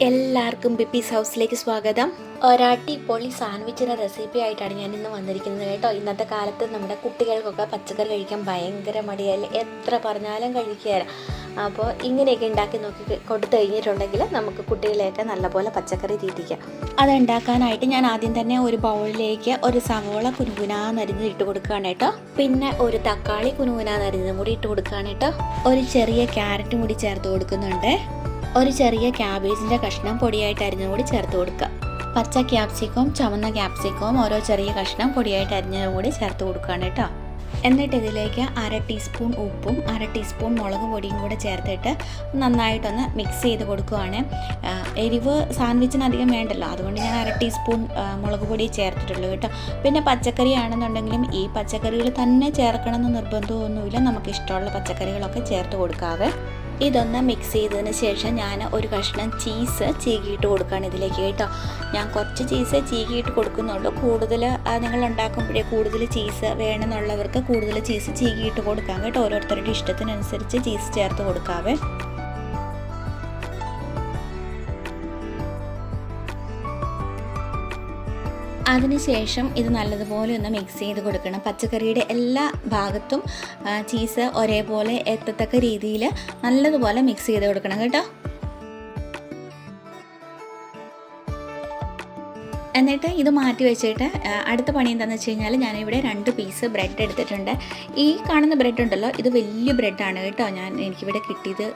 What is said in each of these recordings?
എല്ലാവർക്കും ബിപ്പീസ് ഹൗസിലേക്ക് സ്വാഗതം. ഒരടിപൊളി സാൻഡ്വിച്ചിൻ്റെ റെസിപ്പി ആയിട്ടാണ് ഞാൻ ഇന്ന് വന്നിരിക്കുന്നത് കേട്ടോ. ഇന്നത്തെ കാലത്ത് നമ്മുടെ കുട്ടികൾക്കൊക്കെ പച്ചക്കറി കഴിക്കാൻ ഭയങ്കര മടിയല്ലേ, എത്ര പറഞ്ഞാലും കഴിക്കുകയില്ല. അപ്പോൾ ഇങ്ങനെയൊക്കെ ഉണ്ടാക്കി നോക്കി കൊടുത്തു കഴിഞ്ഞിട്ടുണ്ടെങ്കിൽ നമുക്ക് കുട്ടികളെയൊക്കെ നല്ലപോലെ പച്ചക്കറി തീറ്റിക്കാം. അതുണ്ടാക്കാനായിട്ട് ഞാൻ ആദ്യം തന്നെ ഒരു ബൗളിലേക്ക് ഒരു സവോള കുനുകുനാന്നരിഞ്ഞ് ഇട്ട് കൊടുക്കുകയാണ് കേട്ടോ. പിന്നെ ഒരു തക്കാളി കുനുകുനാന്നരിഞ്ഞതും കൂടി ഇട്ട് കൊടുക്കുകയാണ് കേട്ടോ. ഒരു ചെറിയ ക്യാരറ്റും കൂടി ചേർത്ത് കൊടുക്കുന്നുണ്ട്. ഒരു ചെറിയ ക്യാബേജിൻ്റെ കഷ്ണം പൊടിയായിട്ട് അരിഞ്ഞതും കൂടി ചേർത്ത് കൊടുക്കുക. പച്ച ക്യാപ്സിക്കവും ചുവന്ന ക്യാപ്സിക്കവും ഓരോ ചെറിയ കഷ്ണം പൊടിയായിട്ട് അരിഞ്ഞതും കൂടി ചേർത്ത് കൊടുക്കുകയാണ് കേട്ടോ. എന്നിട്ട് ഇതിലേക്ക് 1/2 ടീസ്പൂൺ ഉപ്പും 1/2 ടീസ്പൂൺ മുളക് പൊടിയും കൂടെ ചേർത്തിട്ട് നന്നായിട്ടൊന്ന് മിക്സ് ചെയ്ത് കൊടുക്കുകയാണ്. എരിവ് സാൻഡ്വിച്ചിന് അധികം വേണ്ടല്ലോ, അതുകൊണ്ട് ഞാൻ 1/2 ടീസ്പൂൺ മുളക് പൊടി ചേർത്തിട്ടുള്ളൂ കേട്ടോ. പിന്നെ പച്ചക്കറി ആണെന്നുണ്ടെങ്കിലും ഈ പച്ചക്കറികൾ തന്നെ ചേർക്കണമെന്ന് നിർബന്ധമൊന്നുമില്ല, നമുക്ക് ഇഷ്ടമുള്ള പച്ചക്കറികളൊക്കെ ചേർത്ത് കൊടുക്കാവേ. ഇതൊന്ന് മിക്സ് ചെയ്തതിന് ശേഷം ഞാൻ ഒരു കഷ്ണം ചീസ് ചീകിയിട്ട് കൊടുക്കുകയാണ് ഇതിലേക്ക് കേട്ടോ. ഞാൻ കുറച്ച് ചീസ് ചീകിയിട്ട് കൊടുക്കുന്നുള്ളൂ. കൂടുതൽ നിങ്ങൾ ഉണ്ടാക്കുമ്പോഴേ കൂടുതൽ ചീസ് വേണമെന്നുള്ളവർക്ക് കൂടുതൽ ചീസ് ചീകിയിട്ട് കൊടുക്കാം കേട്ടോ. ഓരോരുത്തരുടെ ഇഷ്ടത്തിനനുസരിച്ച് ചീസ് ചേർത്ത് കൊടുക്കാവേ. അതിനുശേഷം ഇത് നല്ലതുപോലെ ഒന്ന് മിക്സ് ചെയ്ത് കൊടുക്കണം. പച്ചക്കറിയുടെ എല്ലാ ഭാഗത്തും ചീസ് ഒരേപോലെ എത്തത്തക്ക രീതിയിൽ നല്ലതുപോലെ മിക്സ് ചെയ്ത് കൊടുക്കണം കേട്ടോ. എന്നിട്ട് ഇത് മാറ്റി വെച്ചിട്ട് അടുത്ത പണി എന്താണെന്ന് വെച്ച് കഴിഞ്ഞാൽ ഞാനിവിടെ 2 പീസ് ബ്രെഡ് എടുത്തിട്ടുണ്ട്. ഈ കാണുന്ന ബ്രെഡ് ഉണ്ടല്ലോ, ഇത് വലിയ ബ്രെഡാണ് കേട്ടോ. എനിക്കിവിടെ കിട്ടിയത്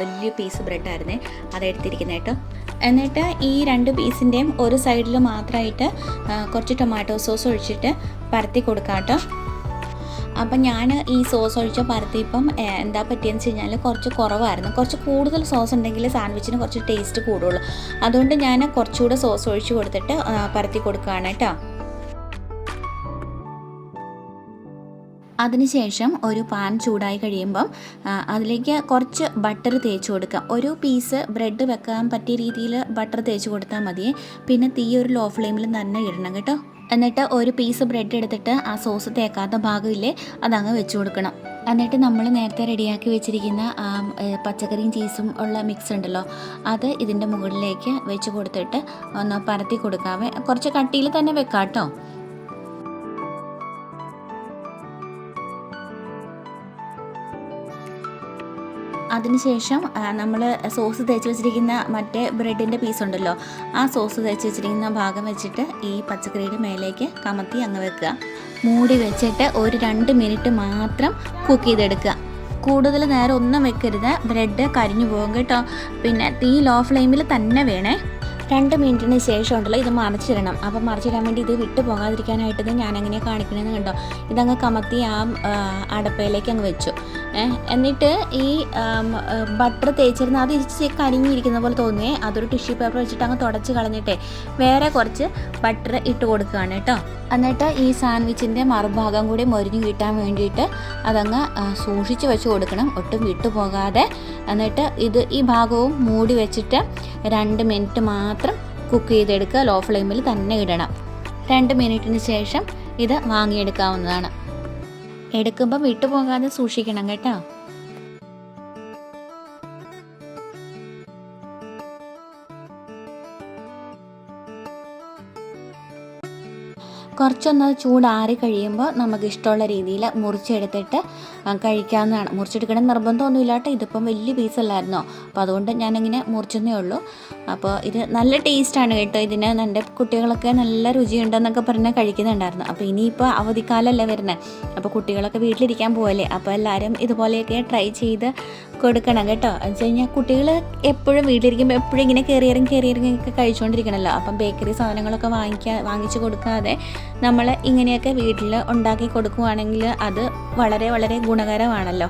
വലിയ പീസ് ബ്രെഡായിരുന്നേ, അതെടുത്തിരിക്കുന്നത് കേട്ടോ. എന്നിട്ട് ഈ 2 പീസിൻ്റെയും ഒരു സൈഡിൽ മാത്രമായിട്ട് കുറച്ച് ടൊമാറ്റോ സോസ് ഒഴിച്ചിട്ട് പരത്തി കൊടുക്കാം കേട്ടോ. അപ്പം ഞാൻ ഈ സോസ് ഒഴിച്ച പരത്തിയപ്പം എന്താ പറ്റിയെന്ന് വെച്ച് കഴിഞ്ഞാൽ കുറച്ച് കുറവായിരുന്നു. കുറച്ച് കൂടുതൽ സോസ് ഉണ്ടെങ്കിൽ സാൻഡ്വിച്ചിന് കുറച്ച് ടേസ്റ്റ് കൂടുള്ളൂ. അതുകൊണ്ട് ഞാൻ കുറച്ചുകൂടെ സോസ് ഒഴിച്ച് കൊടുത്തിട്ട് പരത്തി കൊടുക്കുകയാണ് കേട്ടോ. അതിനുശേഷം ഒരു പാൻ ചൂടായി കഴിയുമ്പം അതിലേക്ക് കുറച്ച് ബട്ടർ തേച്ച് കൊടുക്കാം. ഒരു പീസ് ബ്രെഡ് വെക്കാൻ പറ്റിയ രീതിയിൽ ബട്ടർ തേച്ച് കൊടുത്താൽ മതി. പിന്നെ തീ ഒരു ലോ ഫ്ലെയിമിൽ തന്നെ ഇടണം കേട്ടോ. എന്നിട്ട് ഒരു പീസ് ബ്രെഡ് എടുത്തിട്ട് ആ സോസ് തേക്കാത്ത ഭാഗമില്ലേ അതങ്ങ് വെച്ച് കൊടുക്കണം. എന്നിട്ട് നമ്മൾ നേരത്തെ റെഡിയാക്കി വെച്ചിരിക്കുന്ന പച്ചക്കറിയും ചീസും ഉള്ള മിക്സ് ഉണ്ടല്ലോ, അത് ഇതിൻ്റെ മുകളിലേക്ക് വെച്ച് കൊടുത്തിട്ട് ഒന്ന് പരത്തി കൊടുക്കാവേ. കുറച്ച് കട്ടിയിൽ തന്നെ വെക്കാം കേട്ടോ. അതിനുശേഷം നമ്മൾ സോസ് തേച്ച് വെച്ചിരിക്കുന്ന മറ്റേ ബ്രെഡിൻ്റെ പീസ് ഉണ്ടല്ലോ, ആ സോസ് തേച്ച് വെച്ചിരിക്കുന്ന ഭാഗം വെച്ചിട്ട് ഈ പച്ചക്കറിയുടെ മേലേക്ക് കമത്തി അങ്ങ് വെക്കുക. മൂടി വെച്ചിട്ട് ഒരു 2 മിനിറ്റ് മാത്രം കുക്ക് ചെയ്തെടുക്കുക. കൂടുതൽ നേരം ഒന്നും വെക്കരുത്, ബ്രെഡ് കരിഞ്ഞു പോകും കേട്ടോ. പിന്നെ തീ ലോ ഫ്ലെയിമിൽ തന്നെ വേണേ. 2 മിനിറ്റിന് ശേഷം ഉണ്ടല്ലോ ഇത് മറിച്ചിടണം. അപ്പം മറിച്ചിടാൻ വേണ്ടി ഇത് വിട്ട് പോകാതിരിക്കാനായിട്ട് ഞാനെങ്ങനെ കാണിക്കണമെന്ന് കണ്ടോ, ഇതങ്ങ് കമത്തി ആ അടപ്പയിലേക്ക് അങ്ങ് വെച്ചു. എന്നിട്ട് ഈ ബട്ടർ തേച്ചിരുന്ന അത് ഇച്ചിരി കരിഞ്ഞിരിക്കുന്ന പോലെ തോന്നുകയെ അതൊരു ടിഷ്യൂ പേപ്പർ വെച്ചിട്ട് അങ്ങ് തുടച്ച് കളഞ്ഞിട്ടേ വേറെ കുറച്ച് ബട്ടർ ഇട്ട് കൊടുക്കുകയാണ് കേട്ടോ. എന്നിട്ട് ഈ സാൻഡ്വിച്ചിൻ്റെ മറുഭാഗം കൂടി മൊരിഞ്ഞു കിട്ടാൻ വേണ്ടിയിട്ട് അതങ്ങ് സൂക്ഷിച്ച് വെച്ച് കൊടുക്കണം, ഒട്ടും വിട്ടു പോകാതെ. എന്നിട്ട് ഈ ഭാഗവും മൂടി വെച്ചിട്ട് 2 മിനിറ്റ് മാത്രം കുക്ക് ചെയ്തെടുക്കുക. ലോ ഫ്ലെയിമിൽ തന്നെ ഇടണം. 2 മിനിറ്റിന് ശേഷം ഇത് വാങ്ങിയെടുക്കാവുന്നതാണ്. എടുക്കുമ്പോൾ വിട്ടുപോകാതെ സൂക്ഷിക്കണം കേട്ടോ. കുറച്ചൊന്ന് ചൂടാറി കഴിയുമ്പോൾ നമുക്ക് ഇഷ്ടമുള്ള രീതിയിൽ മുറിച്ചെടുത്തിട്ട് കഴിക്കാവുന്നതാണ്. മുറിച്ചെടുക്കണം നിർബന്ധമൊന്നുമില്ല കേട്ടോ. ഇതിപ്പം വലിയ പീസല്ലായിരുന്നോ, അപ്പോൾ അതുകൊണ്ട് ഞാനിങ്ങനെ മുറിച്ചെന്നേ ഉള്ളൂ. അപ്പോൾ ഇത് നല്ല ടേസ്റ്റാണ് കേട്ടോ. ഇതിന് എൻ്റെ കുട്ടികളൊക്കെ നല്ല രുചിയുണ്ടെന്നൊക്കെ പറഞ്ഞാൽ കഴിക്കുന്നുണ്ടായിരുന്നു. അപ്പോൾ ഇനിയിപ്പോൾ അവധിക്കാലമല്ലേ വരുന്നത്, അപ്പോൾ കുട്ടികളൊക്കെ വീട്ടിലിരിക്കാൻ പോവല്ലേ, അപ്പോൾ എല്ലാവരും ഇതുപോലെയൊക്കെ ട്രൈ ചെയ്ത് കൊടുക്കണം കേട്ടോ. എന്ന് വെച്ച് കഴിഞ്ഞാൽ കുട്ടികൾ എപ്പോഴും വീട്ടിലിരിക്കുമ്പോൾ എപ്പോഴും ഇങ്ങനെ കയറിയിറങ്ങി കഴിച്ചുകൊണ്ടിരിക്കണമല്ലോ. അപ്പം ബേക്കറി സാധനങ്ങളൊക്കെ വാങ്ങിച്ച് കൊടുക്കാതെ നമ്മൾ ഇങ്ങനെയൊക്കെ വീട്ടിൽ ഉണ്ടാക്കി കൊടുക്കുകയാണെങ്കിൽ അത് വളരെ വളരെ ഗുണകരമാണല്ലോ.